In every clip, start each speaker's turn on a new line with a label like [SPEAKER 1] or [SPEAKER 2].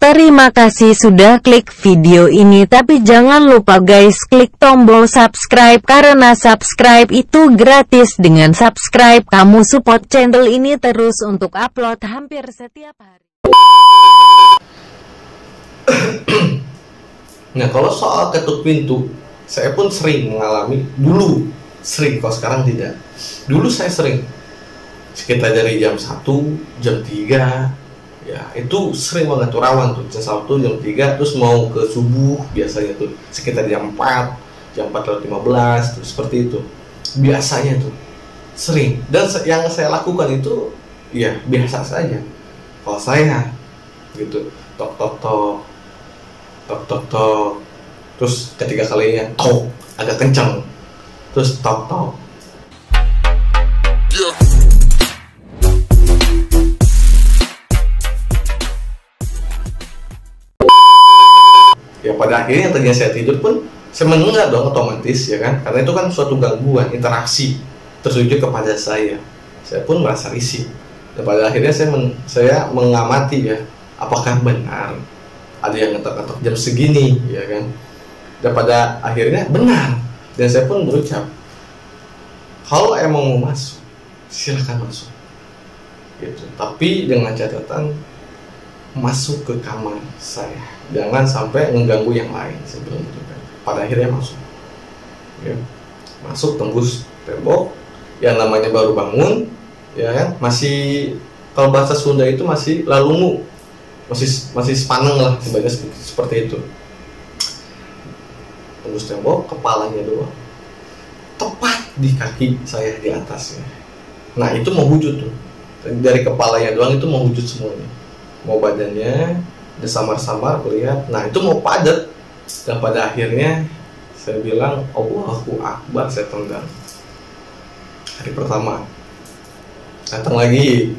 [SPEAKER 1] Terima kasih sudah klik video ini, tapi jangan lupa guys klik tombol subscribe karena subscribe itu gratis. Dengan subscribe kamu support channel ini terus untuk upload hampir setiap hari.
[SPEAKER 2] Nah, kalau soal ketuk pintu, saya pun sering mengalami. Dulu sering, kalau sekarang tidak. Dulu saya sering sekitar dari jam 1, jam 3, ya itu sering banget tuh, rawan tuh jam 1, jam 3, terus mau ke subuh biasanya tuh sekitar jam 4, jam 4:15 tuh, seperti itu biasanya tuh sering. Dan yang saya lakukan itu ya biasa saja kalau saya gitu, tok tok tok tok tok tok, terus ketiga kalinya tok agak kencang, terus tok tok. Ya pada akhirnya tadinya saya tidur pun saya mendengar dong otomatis, ya kan, karena itu kan suatu gangguan interaksi tertuju kepada saya pun merasa risih. Dan pada akhirnya saya mengamati ya, apakah benar ada yang ngetok-ngetok jam segini, ya kan. Dan pada akhirnya benar, dan saya pun berucap, kalau emang mau masuk silahkan masuk gitu, tapi dengan catatan masuk ke kamar saya, jangan sampai mengganggu yang lain sebelum itu kan. Pada akhirnya masuk, ya. Masuk tembus tembok, yang namanya baru bangun, ya kan, masih, kalau bahasa Sunda itu masih lalungu, masih sepaneng lah, sebenarnya seperti itu. Tembus tembok, kepalanya doang tepat di kaki saya di atasnya. Nah itu mau wujud tuh, dari kepalanya doang itu mau wujud semuanya, mau badannya udah samar-samar kulihat. Nah itu mau padat, dan pada akhirnya saya bilang Allahu Akbar, saya tendang. Hari pertama datang lagi,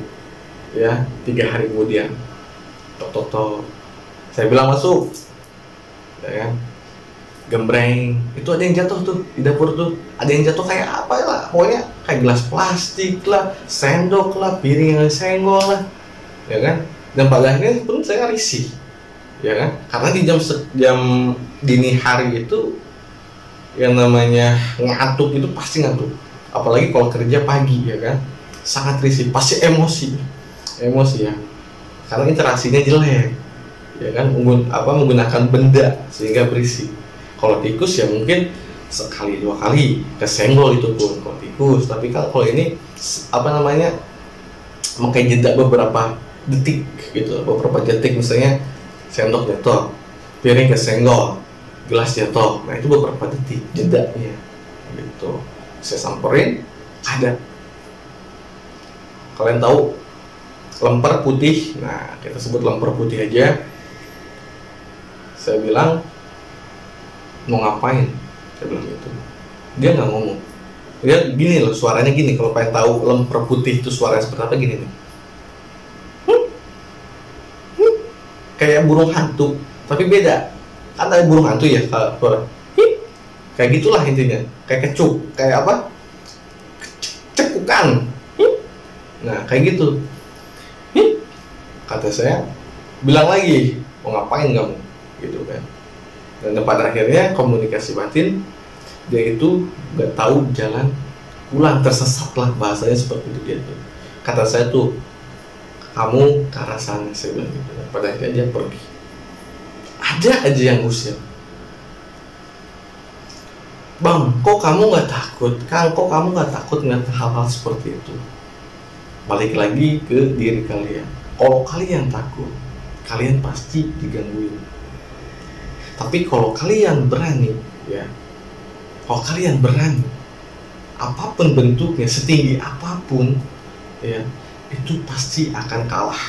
[SPEAKER 2] ya 3 hari kemudian tok tok tok, saya bilang masuk, ya kan, gembreng, itu ada yang jatuh tuh di dapur tuh, ada yang jatuh kayak apa lah, pokoknya kayak gelas plastik lah, sendok lah, piring yang senggol lah, ya kan. Dan pada akhirnya pun saya risih, ya kan, karena di jam dini hari itu yang namanya ngantuk itu pasti ngantuk, apalagi kalau kerja pagi, ya kan, sangat risih, pasti emosi ya, karena interaksinya jelek, ya kan, menggunakan benda sehingga berisik. Kalau tikus ya mungkin sekali 2 kali kesenggol itu pun kalau tikus, tapi kalau ini memakai jeda beberapa detik gitu, beberapa detik, misalnya sendok jatuh, piring kesenggol, gelas jatuh, nah itu beberapa detik jedanya gitu. Saya samperin, ada, kalian tahu lemper putih, nah kita sebut lemper putih aja. Saya bilang mau ngapain, saya bilang gitu. Dia nggak ngomong, dia gini loh, suaranya gini, kalau pengen tahu lemper putih itu suaranya seperti apa, gini nih, kayak burung hantu, tapi beda kan, ada burung hantu ya, kalau kayak gitulah intinya, kayak kecup, kayak apa, cekukan, nah kayak gitu. Kata saya, bilang lagi mau ngapain kamu gitu kan. Dan pada akhirnya komunikasi batin, dia itu nggak tahu jalan pulang, tersesat lah bahasanya seperti itu dia tuh. Kata saya tuh, kamu ke arah sana, saya bilang gitu. Pada akhirnya dia pergi. Ada aja yang usir, Bang, kok kamu nggak takut? Kang, kok kamu nggak takut ngeliat hal-hal seperti itu? Balik lagi ke diri kalian. Kalau kalian takut, kalian pasti digangguin. Tapi kalau kalian berani, ya, kalau kalian berani, apapun bentuknya, setinggi apapun, ya, itu pasti akan kalah.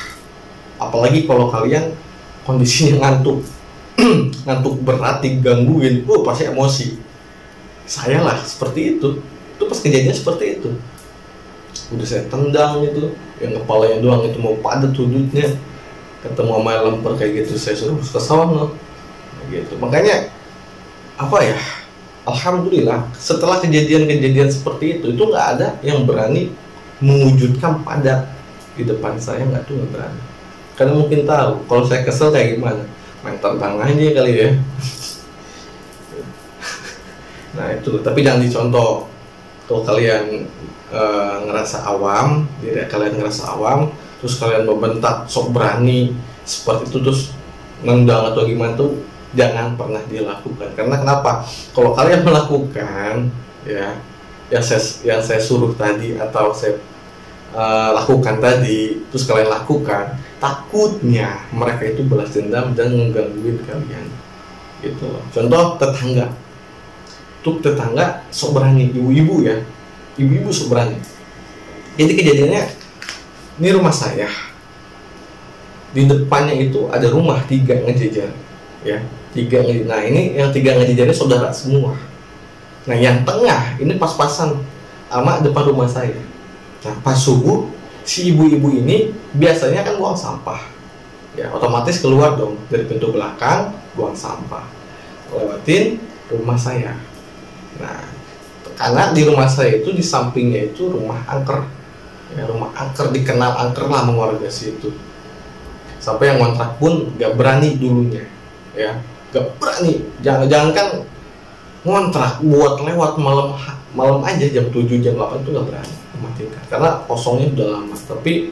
[SPEAKER 2] Apalagi kalau kalian kondisinya ngantuk, ngantuk berat, digangguin, pasti emosi. Saya lah seperti itu pas kejadian seperti itu. Udah saya tendang itu, yang kepalanya doang itu mau padat wujudnya, ketemu sama lemper kayak gitu, saya suruh ke sono gitu. Makanya apa ya, alhamdulillah setelah kejadian-kejadian seperti itu nggak ada yang berani mewujudkan padat di depan saya, nggak berani. karena mungkin tahu kalau saya kesel kayak gimana, main tentang aja kali ya. Nah itu, tapi jangan dicontoh. Kalau kalian ngerasa awam, diri kalian ngerasa awam, terus kalian membentak, sok berani seperti itu, terus nendang atau gimana tuh, jangan pernah dilakukan. Karena kenapa? Kalau kalian melakukan ya yang saya suruh tadi atau saya lakukan tadi, terus kalian lakukan, takutnya mereka itu balas dendam dan menggangguin kalian gitu loh. Contoh tetangga tuh, tetangga sok berani, ibu-ibu ya, ibu-ibu sok berani. Jadi kejadiannya, ini rumah saya, di depannya itu ada rumah 3 ngejejer ya, 3. Nah ini yang 3 ngejejernya saudara semua. Nah yang tengah ini pas-pasan sama depan rumah saya. Nah pas subuh, si ibu-ibu ini biasanya kan buang sampah ya, otomatis keluar dong dari pintu belakang, buang sampah, lewatin rumah saya. Nah karena di rumah saya itu di sampingnya itu rumah angker ya, rumah angker, dikenal angker lah sama warga situ. Sampai yang kontrak pun gak berani dulunya ya, gak berani, jangan kan ngontrak buat lewat malam aja jam 7 jam 8 itu gak berani rumah tingkat, karena kosongnya udah lama. Tapi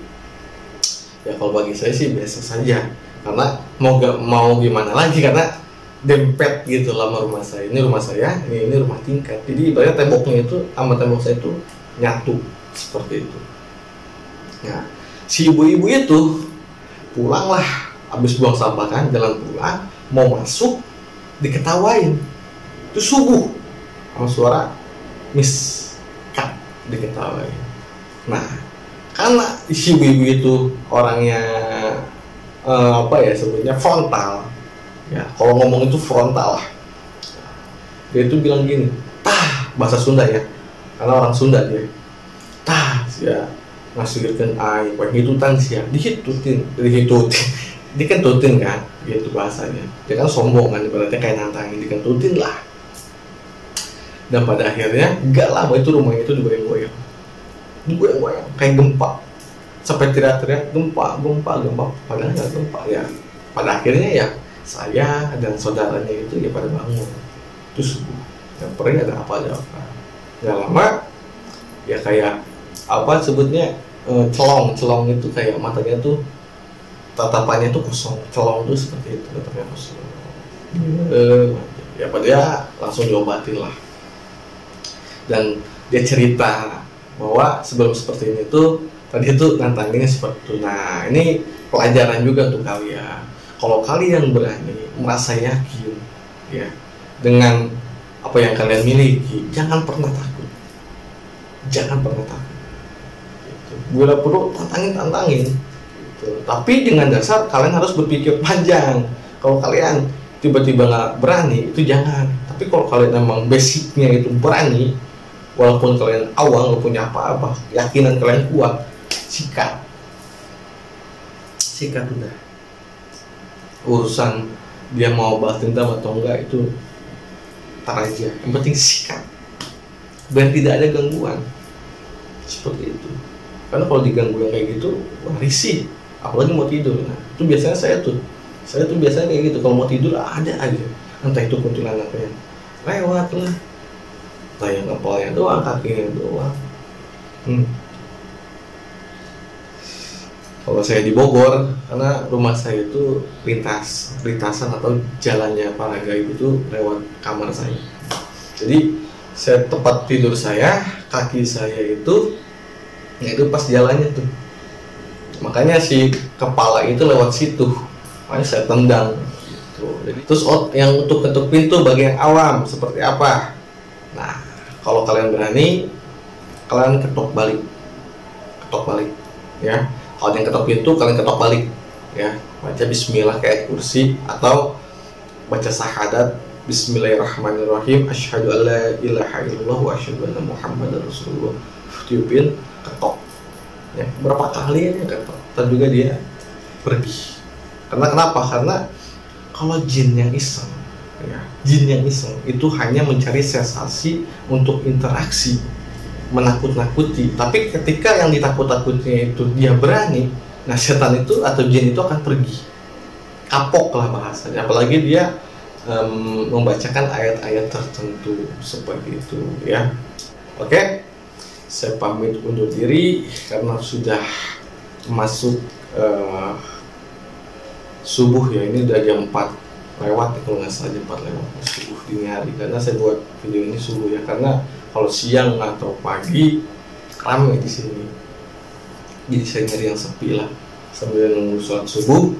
[SPEAKER 2] ya kalau bagi saya sih biasa saja, karena mau gimana lagi, karena dempet gitu lama rumah saya. Ini rumah saya, ini rumah tingkat, jadi ibaratnya temboknya itu sama tembok saya itu nyatu seperti itu. Nah si ibu-ibu itu pulanglah, habis buang sampah kan, jalan pulang, mau masuk diketawain, itu subuh sama suara Miss Kat diketawain. Nah karena si ibu-ibu itu orangnya apa ya sebutnya, frontal ya, kalau ngomong itu frontal lah. Dia itu bilang gini, tah, bahasa Sunda ya, karena orang Sunda dia, tah ya ngasihkan ai, penghitutan sih ya, dihitutin, dikentutin kan, gitu bahasanya. Dia kan sombong kan, ibaratnya kayak nantangin, dikentutin lah. Dan pada akhirnya gak lama itu rumahnya itu digoyang-goyang, kayak gempa, sampai teriak-teriak gempa, padahal nggak gempa ya. Pada akhirnya ya saya dan saudaranya itu ya pada bangun, terus yang perih ada apa. Gak lama ya kayak apa sebutnya, celong itu kayak matanya tuh, tatapannya tuh kosong, celong tuh seperti itu, tatapannya kosong. Ya pada dia langsung diobatin lah. Dan dia cerita bahwa sebelum seperti ini tuh tadi itu nantanginnya seperti itu. Nah ini pelajaran juga untuk kalian. Kalau kalian berani, merasa yakin ya dengan apa yang kalian miliki, jangan pernah takut, jangan pernah takut. Bila perlu tantangin gitu. Tapi dengan dasar kalian harus berpikir panjang. Kalau kalian tiba-tiba nggak berani, itu jangan. Tapi kalau kalian memang basicnya itu berani, walaupun kalian awal nggak punya apa-apa, keyakinan kalian kuat, sikat udah. Urusan dia mau balas dendam atau enggak itu tar aja, yang penting sikat dan tidak ada gangguan seperti itu. Karena kalau diganggu yang kayak gitu, wah risih, apalagi mau tidur. Nah itu biasanya saya tuh biasanya kayak gitu, kalau mau tidur ada aja, entah itu kuntilanaknya lewat lah, entah yang kepalanya doang, kakinya doang. Kalau saya di Bogor, karena rumah saya itu lintasan atau jalannya para gaib itu lewat kamar saya. Jadi saya tempat tidur saya, kaki saya itu pas jalannya tuh, makanya si kepala itu lewat situ, makanya saya tendang gitu. Jadi terus yang untuk ketuk pintu bagi yang awam seperti apa? Nah kalau kalian berani, kalian ketok balik ya. Kalau yang ketok pintu, kalian ketok balik ya, baca bismillah kayak kursi, atau baca syahadat bismillahirrahmanirrahim, asyhadu alla ilaha illallah wa asyhadu anna muhammadar rasulullah. Tiupin, ketok ya, berapa kali ya ketok, dan juga dia pergi. Karena kenapa? Karena kalau jin yang iseng ya, itu hanya mencari sensasi untuk interaksi, menakut-nakuti. Tapi ketika yang ditakut-takutnya itu dia berani, Nah setan itu atau jin itu akan pergi, kapok lah bahasanya, apalagi dia membacakan ayat-ayat tertentu seperti itu ya. Oke, saya pamit undur diri karena sudah masuk subuh ya, ini udah jam 4 lewat kalau nggak salah, jam 4 lewat subuh dini hari, karena saya buat video ini subuh ya, karena kalau siang atau pagi ramai di sini, jadi saya nyari yang sepi lah sambil nunggu sholat subuh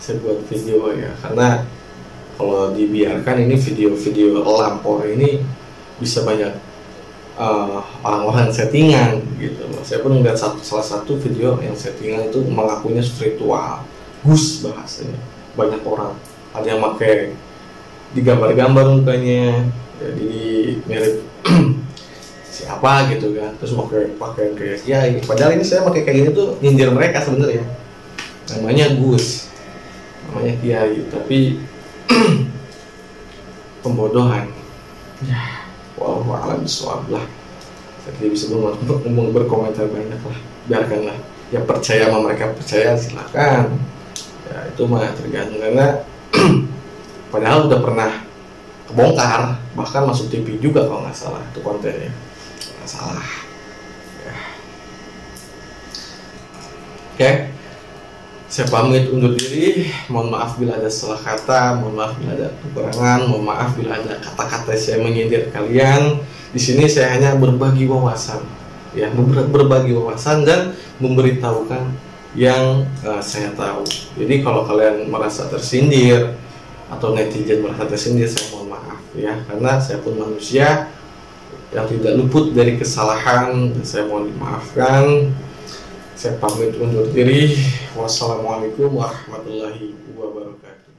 [SPEAKER 2] saya buat video ya, karena kalau dibiarkan ini video-video lampau ini bisa banyak orang-orang settingan gitu. Saya pun ngeliat salah satu video yang settingan itu mengakunya spiritual, gus bahasanya, banyak orang, ada yang pakai digambar-gambar mukanya jadi mirip siapa gitu kan, terus pakai kayak kiai, padahal ini saya pakai kayak gini tuh nyindir mereka sebenarnya, namanya gus, namanya kiai, tapi pembodohan ya. Walau alam bisawab lah, saya tidak bisa ngomong berkomentar banyak lah, biarkanlah, ya percaya sama mereka percaya silakan ya, itu mah tergantung, karena padahal udah pernah kebongkar, bahkan masuk TV juga kalau nggak salah itu kontennya, nggak salah ya. Oke, saya pamit undur diri, mohon maaf bila ada salah kata, mohon maaf bila ada kekurangan, mohon maaf bila ada kata-kata saya menyindir kalian. Di sini saya hanya berbagi wawasan ya, berbagi wawasan dan memberitahukan yang saya tahu. Jadi kalau kalian merasa tersindir atau netizen merasa tersindir, saya mohon maaf ya, karena saya pun manusia yang tidak luput dari kesalahan, dan saya mohon dimaafkan. Saya pamit undur diri. Wassalamualaikum warahmatullahi wabarakatuh.